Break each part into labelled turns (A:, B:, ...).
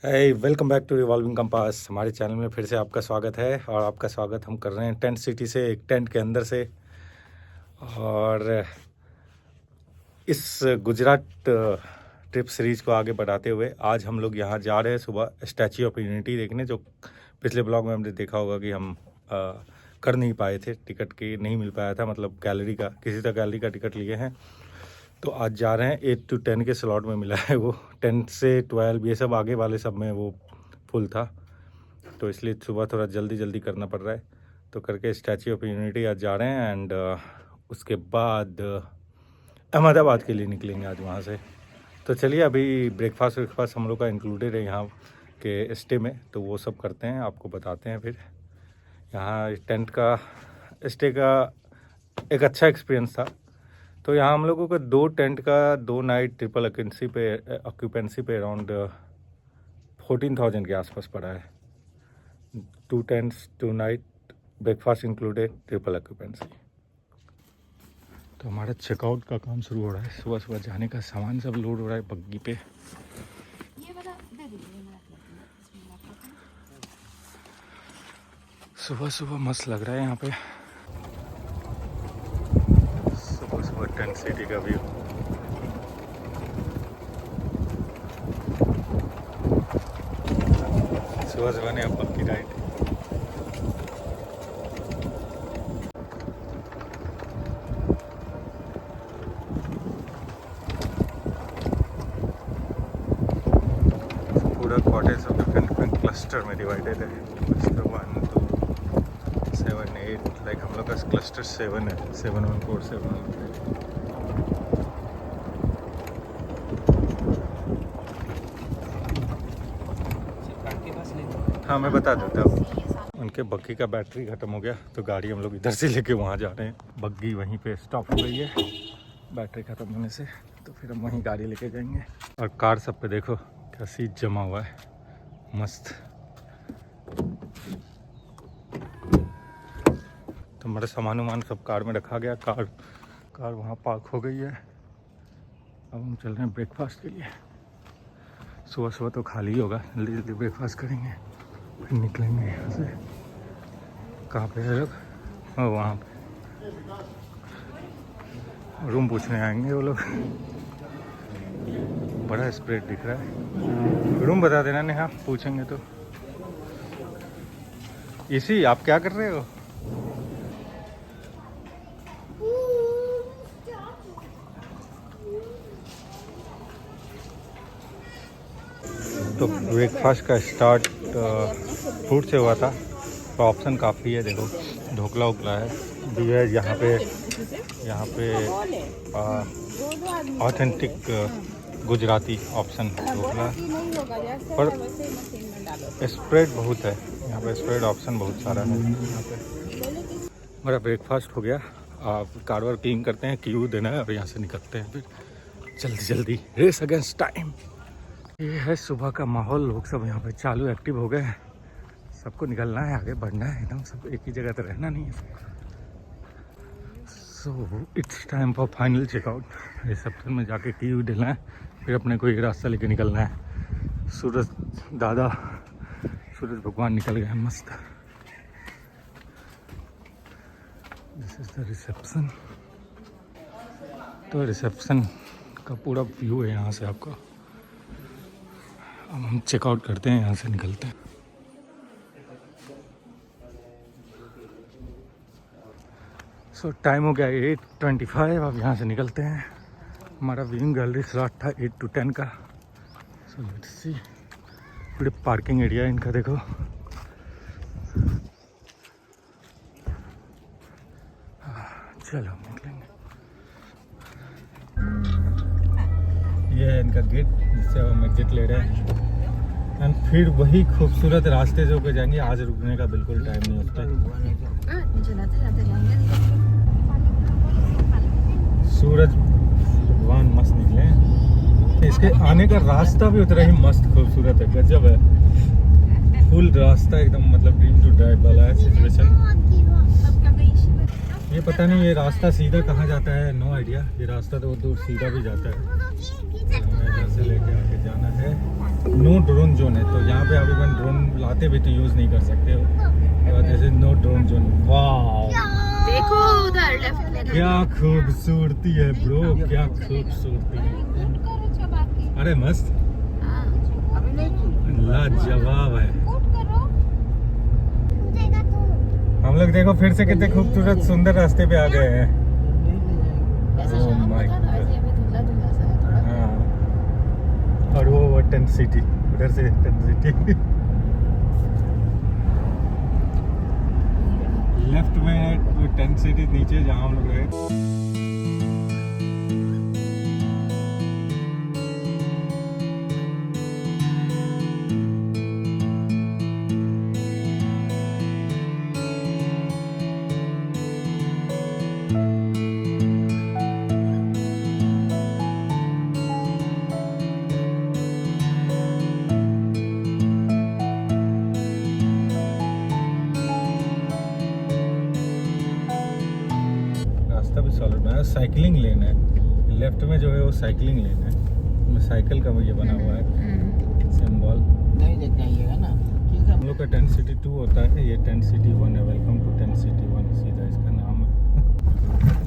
A: hey, welcome back to revolving compass. हमारे channel में फिर से आपका स्वागत है और आपका स्वागत हम कर रहे हैं टेंट सिटी से, एक टेंट के अंदर से। और इस गुजरात ट्रिप सीरीज़ को आगे बढ़ाते हुए आज हम लोग यहाँ जा रहे हैं सुबह स्टैच्यू ऑफ यूनिटी देखने। जो पिछले ब्लॉग में हमने देखा होगा कि हम कर नहीं पाए थे, टिकट की नहीं मिल पाया था, मतलब गैलरी का, किसी तरह गैलरी का टिकट लिए हैं। तो आज जा रहे हैं 8 to 10 के स्लॉट में मिला है। वो 10 से 12 ये सब आगे वाले सब में वो फुल था, तो इसलिए सुबह थोड़ा जल्दी करना पड़ रहा है। तो करके स्टैच्यू ऑफ यूनिटी आज जा रहे हैं एंड उसके बाद अहमदाबाद के लिए निकलेंगे आज वहाँ से। तो चलिए, अभी ब्रेकफास्ट हम लोग का इंक्लूडेड है यहाँ के स्टे में, तो वो सब करते हैं, आपको बताते हैं। फिर यहाँ टेंट का स्टे का एक अच्छा एक्सपीरियंस था। तो यहाँ हम लोगों को 2 टेंट का 2 नाइट ट्रिपल ऑक्यूपेंसी पे अराउंड 14,000 के आसपास पड़ा है। 2 tents 2 night, breakfast included, triple occupancy. तो हमारा चेकआउट का काम शुरू हो रहा है। सुबह जाने का सामान सब लोड हो रहा है बग्गी पे। सुबह मस्त लग रहा है यहाँ पे। सुबह टेंट सिटी का व्यू। सुबह ने अब पक्की राइड। पूरा कॉटेज ऑफ डिफरेंट क्लस्टर में डिवाइडेड है। क्लस्टर 1, 2, 7, 8, लाइक हम लोग का क्लस्टर 7 है। 714, 715। हाँ, मैं बता देता हूँ। उनके बग्गी का बैटरी ख़त्म हो गया, तो गाड़ी हम लोग इधर से लेके वहाँ जा रहे हैं। बग्गी वहीं पे स्टॉप हो गई है बैटरी ख़त्म होने से, तो फिर हम वहीं गाड़ी लेके जाएंगे। और कार सब पे देखो क्या सीट जमा हुआ है, मस्त। तो हमारा सामान सब कार में रखा गया। कार वहाँ पार्क हो गई है। अब हम चल रहे हैं ब्रेकफास्ट के लिए। सुबह तो खाली होगा, जल्दी ब्रेकफास्ट करेंगे, फिर निकलेंगे यहाँ से। कहाँ पे है लोग? वहाँ पे रूम पूछने आएंगे वो लोग। बड़ा स्प्रेड दिख रहा है। रूम बता देना नेहा, पूछेंगे तो। इसी आप क्या कर रहे हो? तो ब्रेकफास्ट का स्टार्ट फ्रूट से हुआ था। तो ऑप्शन काफ़ी है, देखो ढोकला उकला है भी है यहाँ पे ऑथेंटिक गुजराती ऑप्शन ढोकला। पर स्प्रेड बहुत है यहाँ पे, स्प्रेड ऑप्शन बहुत सारा है यहाँ पे। हमारा ब्रेकफास्ट हो गया। आप कार वार क्लीन करते हैं, क्यू देना है और यहाँ से निकलते हैं फिर जल्दी। Race against time. ये है सुबह का माहौल। लोग सब यहाँ पे चालू एक्टिव हो गए हैं। सबको निकलना है, आगे बढ़ना है एकदम। सब एक ही जगह तो रहना नहीं है। So it's time for final checkout. Reception में जाके की डलना है, फिर अपने को एक रास्ता लेके निकलना है। सूरज भगवान निकल गए हैं मस्त। This is the reception. तो रिसेप्शन का पूरा व्यू है यहाँ से आपका। अब हम चेकआउट करते हैं, यहाँ से निकलते हैं। सो टाइम हो गया 8:25। अब यहाँ से निकलते हैं। हमारा व्यूइंग गैलरी स्लॉट था 8 to 10 का। So let's see. पूरे पार्किंग एरिया इनका देखो। चलो निकलेंगे। ये है इनका गेट, जिससे हम एग्जिट ले रहे हैं। एंड फिर वही खूबसूरत रास्ते से होकर जाएंगे। आज रुकने का बिल्कुल टाइम नहीं होता। सूरज भगवान मस्त निकले। इसके आने का रास्ता भी उतना ही मस्त खूबसूरत है, गजब है। फुल रास्ता एकदम, मतलब ड्रीम टू ड्राइव वाला है सिचुएशन। ये पता नहीं ये रास्ता सीधा कहाँ जाता है, नो आइडिया। ये रास्ता तो दूर सीधा भी जाता है। हमें इधर से लेके आके जाना है। नो ड्रोन जोन है, तो यहाँ पे आप इवन ड्रोन लाते भी तो यूज़ नहीं कर सकते हो। जैसे नो ड्रोन जोन। वाह
B: देखो उधर लेफ्ट में
A: क्या खूबसूरती है ब्रो, क्या खूबसूरती है। अरे मस्त, लाजवाब है। हम लोग देखो फिर से कितने खूबसूरत सुंदर रास्ते पे आ गए हैं। Oh my God। हाँ। और वो टेंट सिटी, उधर से टेंट सिटी। लेफ्ट में टेंट सिटी, नीचे जहाँ हम लोग गए। रास्ता भी सॉलिड बना, साइकिलिंग लेन है। लेफ्ट में जो है वो साइकिलिंग लेन है, उसमें साइकिल का ये बना हुआ है सिंबल।
C: नहीं देख जाइएगा ना, ठीक है।
A: हम लोग का टेंट सिटी 2 होता है, ये टेंट सिटी 1 है। वेलकम टू टेंट सिटी 1 सीधा इसका नाम है।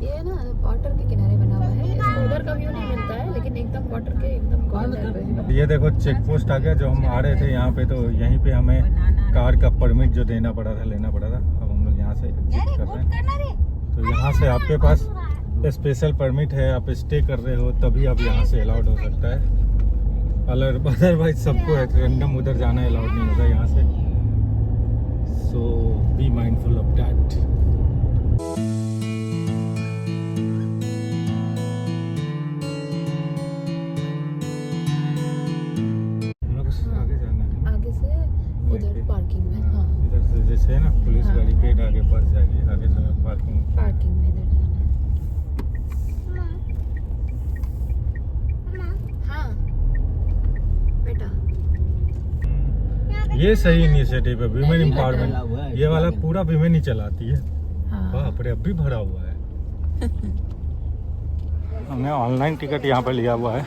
B: ये ना वाटर के किनारे बना हुआ है, इसमें उधर का व्यू नहीं मिलता है, लेकिन एकदम वाटर के एकदम कॉर्नर पे है।
A: ये देखो चेक पोस्ट आ गया। जो हम आ रहे थे यहाँ पे, तो यहीं पे हमें कार का परमिट जो देना पड़ा था, लेना पड़ा था। अब हम लोग यहाँ से एग्जिट कर रहे हैं। तो यहाँ से आपके पास स्पेशल परमिट है, आप स्टे कर रहे हो तभी आप यहाँ से अलाउड हो सकता है। अदरवाइज सबको रैंडम उधर जाना अलाउड नहीं होगा यहाँ से। सो बी माइंडफुल ऑफ दैट। हम लोग आगे जाना है,
B: आगे से उधर पार्किंग में। हाँ
A: इधर से जैसे है ना पुलिस
B: हाँ।
A: गाड़ी गेट आगे बढ़ जाएगी, आगे से पार्किंग।
B: पार्किंग में इधर जाना है। हाँ बेटा,
A: ये सही इनिशिएटिव है, विमेन एम्पावरमेंट। ये वाला पूरा विमेन ही चलाती है।
B: हाँ
A: बाप रे, अब भी भरा हुआ है। हमने ऑनलाइन टिकट यहाँ पर लिया हुआ है,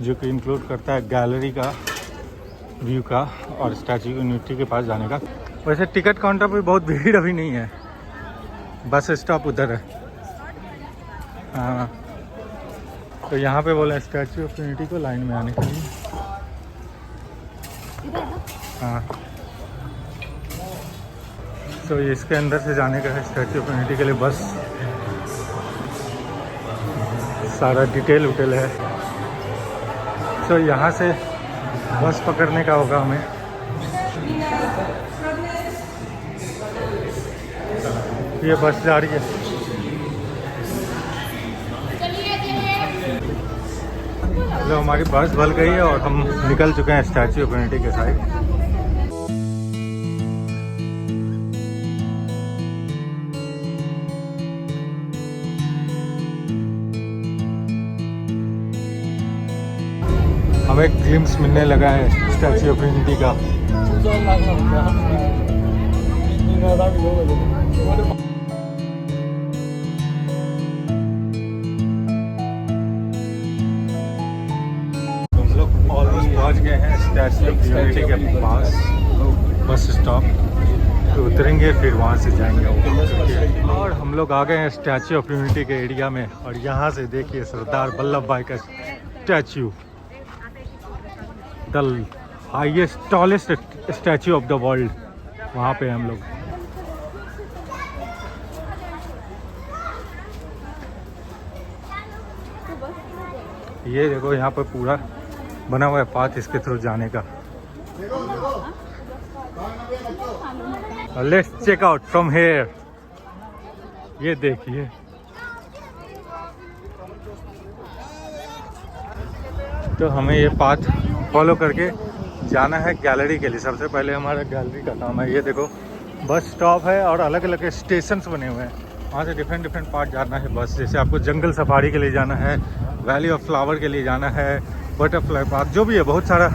A: जो कि इंक्लूड करता है गैलरी का व्यू का और स्टैचू यूनिटी के पास जाने का। वैसे टिकट काउंटर पे बहुत भीड़ अभी नहीं है, बस स्टॉप उधर है। हाँ, तो यहाँ पे बोला स्टैचू ऑफ यूनिटी को लाइन में आने के लिए। हाँ, तो इसके अंदर से जाने का है स्टैचू ऑफ यूनिटी के लिए। बस सारा डिटेल उटेल है। तो यहाँ से बस पकड़ने का होगा हमें। ये बस जा रही है। लो, हमारी बस भल गई है और हम निकल चुके हैं स्टैचू ऑफ यूनिटी के साइड। हमें ग्लिम्स मिलने लगा है स्टैचू ऑफ यूनिटी का। हम लोग ऑलमोस्ट पहुंच गए हैं स्टैचू ऑफ यूनिटी के पास, बस स्टॉप। तो उतरेंगे फिर वहां से जाएंगे ऊपर। और हम लोग आ गए हैं स्टैचू ऑफ यूनिटी के एरिया में, और यहाँ से देखिए सरदार वल्लभ भाई का statue, the highest tallest statue of the world. वहाँ पे हम लोग ये देखो, यहाँ पर पूरा बना हुआ है पाथ इसके थ्रू जाने का। Let's check out from here. ये देखिए, तो हमें ये पाथ फॉलो करके जाना है गैलरी के लिए। सबसे पहले हमारा गैलरी का काम है। ये देखो बस स्टॉप है और अलग अलग स्टेशंस बने हुए हैं, वहाँ से डिफरेंट पार्ट जाना है बस। जैसे आपको जंगल सफारी के लिए जाना है, वैली ऑफ फ्लावर के लिए जाना है, बटरफ्लाई पार्क, जो भी है बहुत सारा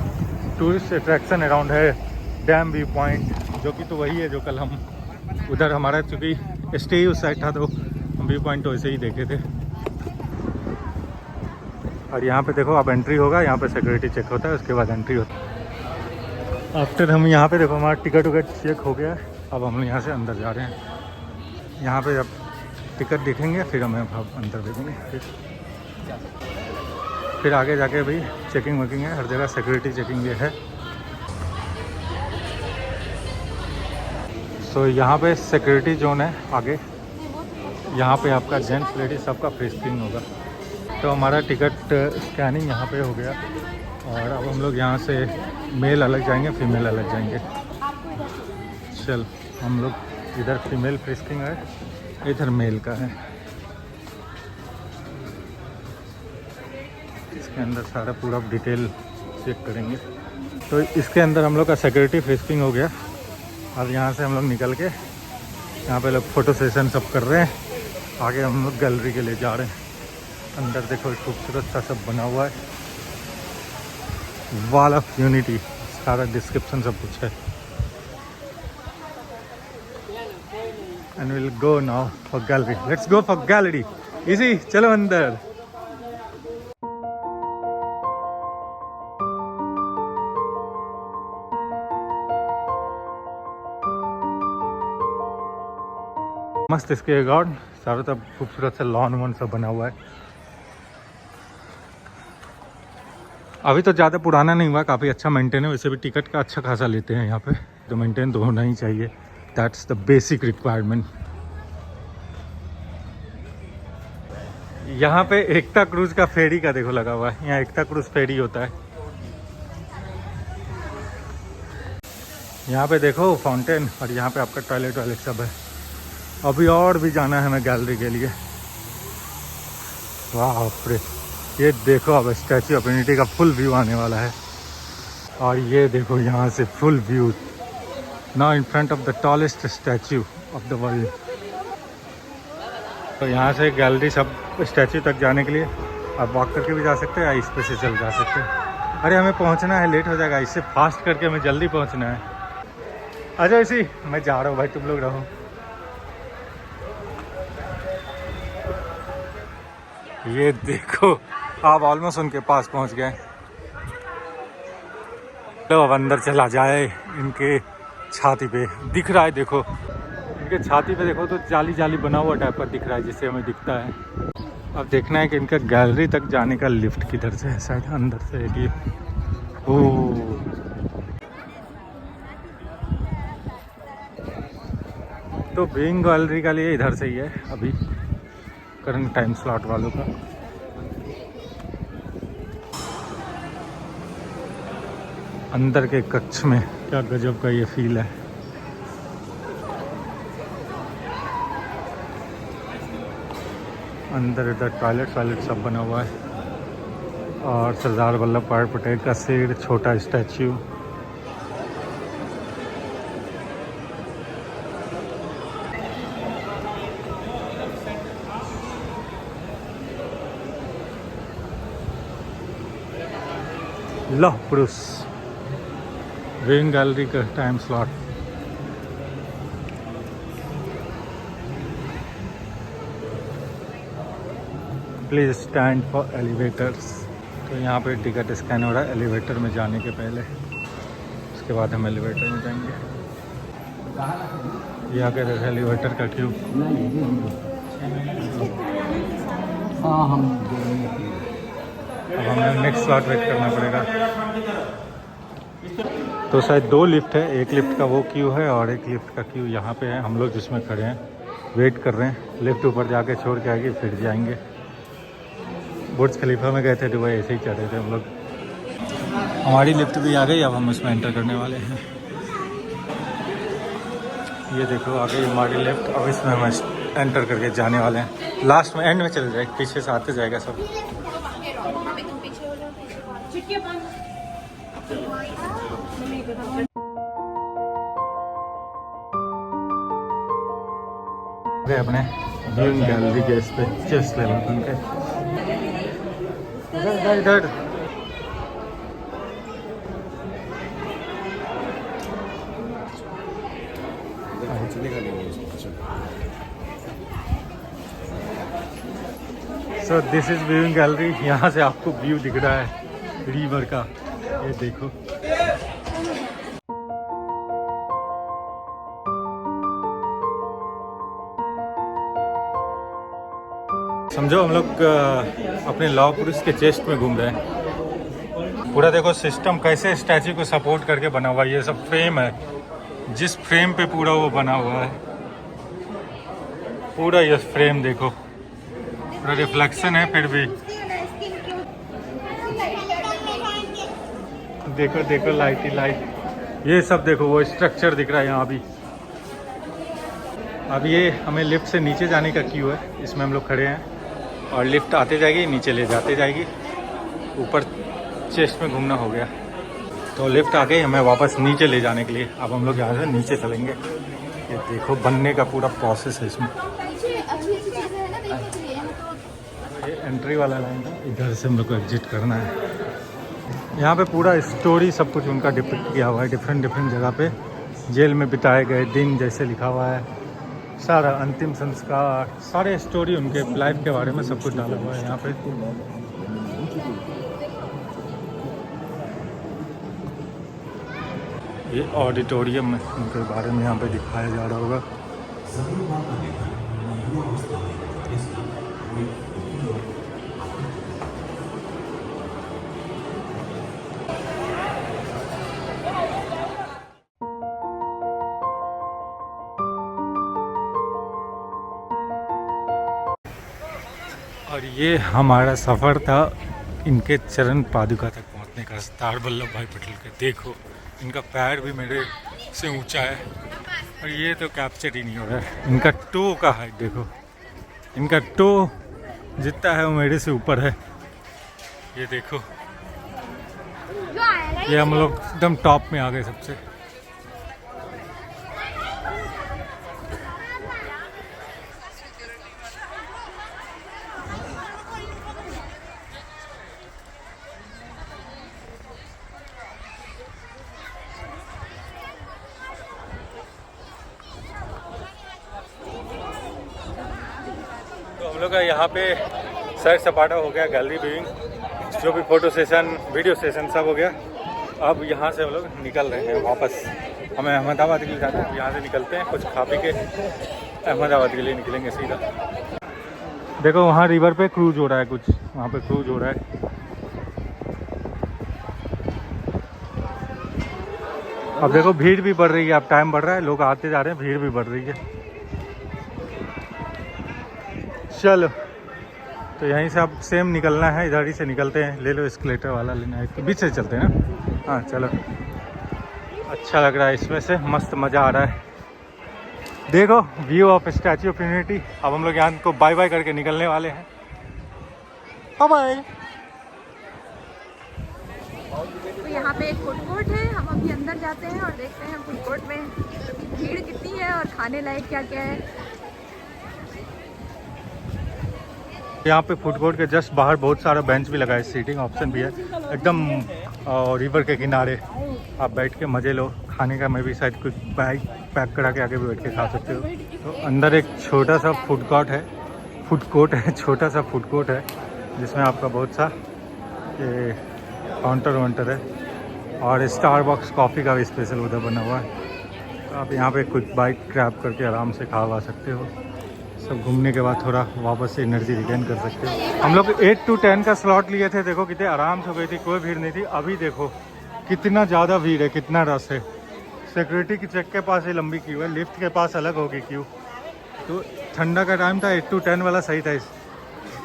A: टूरिस्ट अट्रैक्शन अराउंड है। डैम व्यू पॉइंट, जो कि तो वही है जो कल हम उधर हमारा, चूँकि स्टे उस साइड था तो व्यू पॉइंट तो ऐसे ही देखे थे। और यहाँ पे देखो, अब एंट्री होगा, यहाँ पे सिक्योरिटी चेक होता है, उसके बाद एंट्री होता है। आफ्टर हम यहाँ पे देखो हमारा टिकट विकट चेक हो गया है। अब हम यहाँ से अंदर जा रहे हैं। यहाँ पे जब टिकट दिखेंगे फिर हमें अंदर भेजेंगे। फिर आगे जाके भाई चेकिंग वेकिंग है, हर जगह सिक्योरिटी चेकिंग ये है। सो यहाँ पे सिक्योरिटी जोन है आगे। यहाँ पे आपका जेंट्स लेडीज सबका फ्री स्क्रीनिंग होगा। तो हमारा टिकट स्कैनिंग यहाँ पे हो गया और अब हम लोग यहाँ से मेल अलग जाएंगे, फीमेल अलग जाएंगे। चल हम लोग इधर फीमेल फ्री स्क्रीनिंग है, इधर मेल का है। इसके अंदर सारा पूरा डिटेल चेक करेंगे। तो इसके अंदर हम लोग का सिक्योरिटी फ्री स्क्रीनिंग हो गया। अब यहाँ से हम लोग निकल के यहाँ पे लोग फ़ोटो सेशन सब कर रहे हैं। आगे हम लोग गैलरी के लिए जा रहे हैं। अंदर देखो खूबसूरत सा सब बना हुआ है, वॉल ऑफ यूनिटी, सारा डिस्क्रिप्शन सब कुछ है। And will go now for gallery. Let's go for gallery. Easy, चलो अंदर। मस्त इसके गार्ड चारों तरफ खूबसूरत सा लॉन वॉन सब बना हुआ है। अभी तो ज़्यादा पुराना नहीं हुआ, काफ़ी अच्छा मेंटेन है। वैसे भी टिकट का अच्छा खासा लेते हैं यहाँ पे, तो मेंटेन तो होना ही चाहिए। That's the basic requirement. यहाँ पे एकता क्रूज का फेरी का देखो लगा हुआ है। यहाँ एकता क्रूज फेरी होता है। यहाँ पे देखो फाउंटेन, और यहाँ पे आपका टॉयलेट वॉयलेट सब है। अभी और भी जाना है हमें गैलरी के लिए। वाह रे, ये देखो अब स्टैचू ऑफ यूनिटी का फुल व्यू आने वाला है। और ये देखो यहाँ से full view, now in front of the tallest statue of the world. तो यहाँ से गैलरी सब स्टैचू तक जाने के लिए आप वॉक करके भी जा सकते हैं या इस पे से चल जा सकते हैं। अरे हमें पहुँचना है, लेट हो जाएगा, इससे फास्ट करके हमें जल्दी पहुँचना है। अच्छा इसी मैं जा रहा हूँ भाई, तुम लोग रहो। ये देखो आप ऑलमोस्ट उनके पास पहुंच गए। तो अब अंदर चला जाए। इनके छाती पे दिख रहा है, देखो इनके छाती पे देखो तो जाली जाली बना हुआ टाइप का दिख रहा है, जिससे हमें दिखता है। अब देखना है कि इनका गैलरी तक जाने का लिफ्ट किधर से है। शायद अंदर से है कि ओह, तो बीइंग गैलरी का लिए इधर से ही है अभी करंट टाइम स्लॉट वालों का। अंदर के कक्ष में क्या गजब का ये फील है। अंदर इधर टॉयलेट वायलेट सब बना हुआ है। और सरदार वल्लभ भाई पटेल का सिर, छोटा स्टैचू। लौह पुरुष वेन गैलरी का time slot. Please stand for elevators. तो यहाँ पे टिकट स्कैन हो रहा है एलिवेटर में जाने के पहले। उसके बाद हम एलिवेटर में जाएंगे। ये आगे देखो एलिवेटर का क्यू।
C: हाँ हम
A: अब हमें नेक्स्ट स्लॉट वेट करना पड़ेगा। तो शायद 2 लिफ्ट है, एक लिफ्ट का वो क्यू है और एक लिफ्ट का क्यू यहाँ पे है। हम लोग जिसमें खड़े हैं वेट कर रहे हैं। लिफ्ट ऊपर जाके छोड़ के आएगी फिर जाएंगे। बुर्ज खलीफा में गए थे दुबई, ऐसे ही चढ़ रहे थे हम लोग। हमारी लिफ्ट भी आ गई, अब हम उसमें एंटर करने वाले हैं। ये देखो आ गई हमारी लिफ्ट। अब इसमें हम एंटर करके जाने वाले हैं। लास्ट में एंड में चले जाए, पीछे से आते जाएगा सब। अपने व्यूइंग गैलरी के इस पे चेस्ट ले लेते उनके इधर। So this is viewing gallery. यहाँ से आपको व्यू दिख रहा है रिवर का, ये देखो। समझो हम लोग अपने लौह पुरुष के चेस्ट में घूम रहे हैं। पूरा देखो सिस्टम कैसे स्टैचू को सपोर्ट करके बना हुआ है। ये सब फ्रेम है, जिस फ्रेम पे पूरा वो बना हुआ है, पूरा ये फ्रेम देखो, पूरा रिफ्लेक्शन है। फिर भी देखो देखो लाइट ही लाइट, ये सब देखो वो स्ट्रक्चर दिख रहा है यहाँ भी। अब ये हमें लिफ्ट से नीचे जाने का क्यू है, इसमें हम लोग खड़े हैं और लिफ्ट आते जाएगी, नीचे ले जाते जाएगी। ऊपर चेस्ट में घूमना हो गया तो लिफ्ट आ गई हमें वापस नीचे ले जाने के लिए। अब हम लोग यहाँ से नीचे चलेंगे। ये देखो बनने का पूरा प्रोसेस है इसमें। ये एंट्री वाला लाइन था, इधर से हम लोग को एग्जिट करना है। यहाँ पे पूरा स्टोरी सब कुछ उनका डिपिक्ट किया हुआ है, डिफरेंट डिफरेंट जगह पे जेल में बिताए गए दिन जैसे लिखा हुआ है, सारा अंतिम संस्कार, सारे स्टोरी उनके लाइफ के बारे में सब कुछ डाला हुआ है यहाँ पे। ये ऑडिटोरियम है, उनके बारे में यहाँ पे दिखाया जा रहा होगा। और ये हमारा सफ़र था इनके चरण पादुका तक पहुंचने का, सरदार वल्लभ भाई पटेल के। देखो इनका पैर भी मेरे से ऊंचा है और ये तो कैप्चर ही नहीं हो रहा है। इनका टो का हाइट देखो, इनका टो जितना है वो मेरे से ऊपर है। ये देखो, ये हम लोग एकदम टॉप में आ गए सबसे। हम लोग का यहाँ पे सैर सपाटा हो गया, गैलरी व्यूइंग, जो भी फोटो सेशन वीडियो सेशन सब हो गया। अब यहाँ से हम लोग निकल रहे हैं वापस, हमें अहमदाबाद के लिए जाना है। यहाँ से निकलते हैं, कुछ खा पी के अहमदाबाद के लिए निकलेंगे सीधा। देखो वहाँ रिवर पे क्रूज हो रहा है, कुछ वहाँ पे क्रूज हो रहा है। अब देखो भीड़ भी बढ़ रही है, अब टाइम बढ़ रहा है, लोग आते जा रहे हैं, भीड़ भी बढ़ रही है। चलो तो यहीं से अब सेम निकलना है, इधर ही से निकलते हैं। ले लो एस्केलेटर वाला, लेना है तो बीच से चलते हैं ना। हाँ चलो, अच्छा लग रहा है इसमें से, मस्त मज़ा आ रहा है। देखो view of statute of unity. अब हम लोग यहाँ को बाय बाय करके निकलने वाले हैं। Bye bye.
B: तो यहाँ पे एक फूड कोर्ट है, हम अभी अंदर जाते हैं और देखते हैं फूड कोर्ट में भीड़ कितनी है और खाने लायक क्या क्या है।
A: यहाँ पे फूड कोर्ट के जस्ट बाहर बहुत सारा बेंच भी लगा है, सीटिंग ऑप्शन भी है एकदम रिवर के किनारे। आप बैठ के मज़े लो। खाने का मैं भी शायद कुछ बैग पैक करा के आगे भी बैठ के खा सकते हो। तो अंदर एक छोटा सा फूड कोर्ट है, छोटा सा फूड कोर्ट है जिसमें आपका बहुत सा ये काउंटर वाउंटर है और स्टारबक्स कॉफ़ी का भी स्पेशल उधर बना हुआ है। तो आप यहाँ पे कुछ बाइक ग्रैब करके आराम से खा सकते हो। सब घूमने के बाद थोड़ा वापस से एनर्जी रिगेन कर सकते हो। हम लोग 8 to 10 का स्लॉट लिए थे, देखो कितने आराम से हो गई थी, कोई भीड़ नहीं थी। अभी देखो कितना ज़्यादा भीड़ है, कितना रश है। सिक्योरिटी की चेक के पास ही लंबी क्यू है, लिफ्ट के पास अलग होगी क्यू। तो ठंडा का टाइम था, 8 to 10 वाला सही था।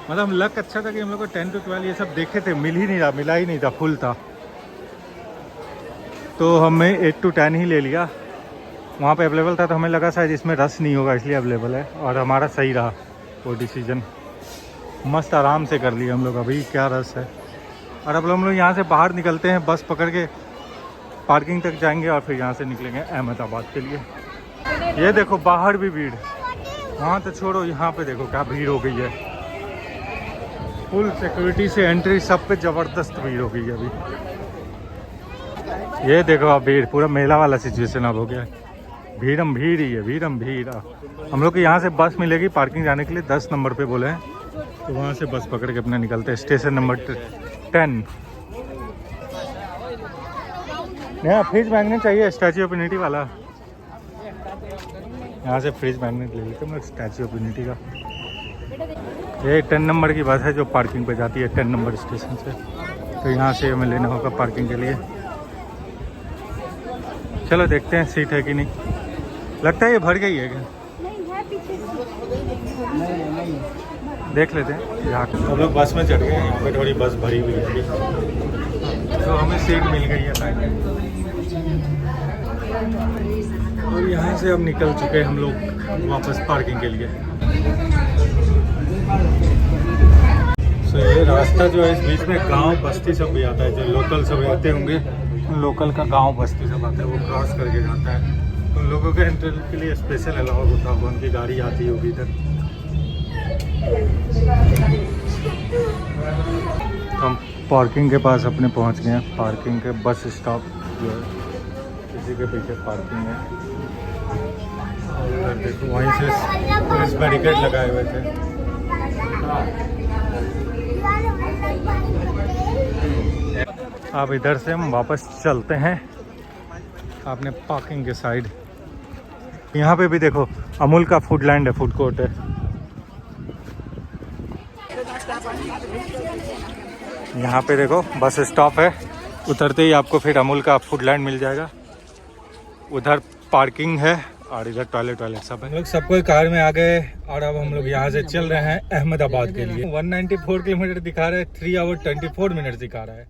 A: मतलब लक अच्छा था कि हम लोग को 10 to 12 ये सब देखे थे, मिला ही नहीं था, फुल था। तो हमें 8 to 10 ही ले लिया, वहाँ पे अवेलेबल था। तो हमें लगा शायद इसमें रश नहीं होगा इसलिए अवेलेबल है, और हमारा सही रहा वो डिसीजन। मस्त आराम से कर लिया हम लोग। अभी क्या रश है। और अब हम लोग यहाँ से बाहर निकलते हैं, बस पकड़ के पार्किंग तक जाएंगे और फिर यहाँ से निकलेंगे अहमदाबाद के लिए। ये देखो बाहर भी भीड़, वहाँ तो छोड़ो, यहाँ पे देखो क्या भीड़ हो गई है। फुल सिक्योरिटी से एंट्री, सब पे ज़बरदस्त भीड़ हो गई है अभी। ये देखो अब भीड़, पूरा मेला वाला सिचुएशन अब हो गया है। भीड़ ही है, भीड़। हम लोग को यहाँ से बस मिलेगी पार्किंग जाने के लिए, 10 नंबर पे बोले हैं। तो वहाँ से बस पकड़ के अपना निकलते हैं स्टेशन नंबर 10। यहाँ फ्रिज मैग्नेट चाहिए, स्टैचू ऑफ यूनिटी वाला। यहाँ से फ्रिज मैग्नेट ले लेते हैं स्टैचू ऑफ यूनिटी का। ये 10 नंबर की बस है जो पार्किंग पे जाती है 10 नंबर स्टेशन से। तो यहाँ से हमें लेना होगा पार्किंग के लिए। चलो देखते हैं सीट है कि नहीं। लगता है ये भर गई है क्या? देख लेते हैं। यहाँ हम लोग बस में चढ़ गए हैं। यहाँ पे थोड़ी बस भरी हुई है अभी, तो हमें सीट मिल गई है फाइनली। और यहाँ से अब निकल चुके हैं हम लोग वापस पार्किंग के लिए। तो ये रास्ता जो है इस बीच में गांव बस्ती सब भी आता है। जो लोकल सब आते होंगे, उन लोकल का गांव बस्ती सब आता है, वो क्रॉस करके जाता है। उन लोगों के एंट्री के लिए स्पेशल अलाउ होता होगा, उनकी गाड़ी आती होगी इधर। हम पार्किंग के पास अपने पहुंच गए हैं। पार्किंग के बस स्टॉप जो है इसी के पीछे पार्किंग है। और देखो वहीं से पुलिस बैरिकेड लगाए हुए थे। अब इधर से हम वापस चलते हैं आपने पार्किंग के साइड। यहाँ पे भी देखो अमूल का फूड लैंड है, फूड कोर्ट है। यहाँ पे देखो बस स्टॉप है, उतरते ही आपको फिर अमूल का फूड लैंड मिल जाएगा। उधर पार्किंग है और इधर टॉयलेट सब है। हम लोग सबको कार में आ गए और अब हम लोग यहाँ से चल रहे हैं अहमदाबाद के लिए। 194 किलोमीटर दिखा रहा है, 3 आवर 24 मिनट दिखा रहा है।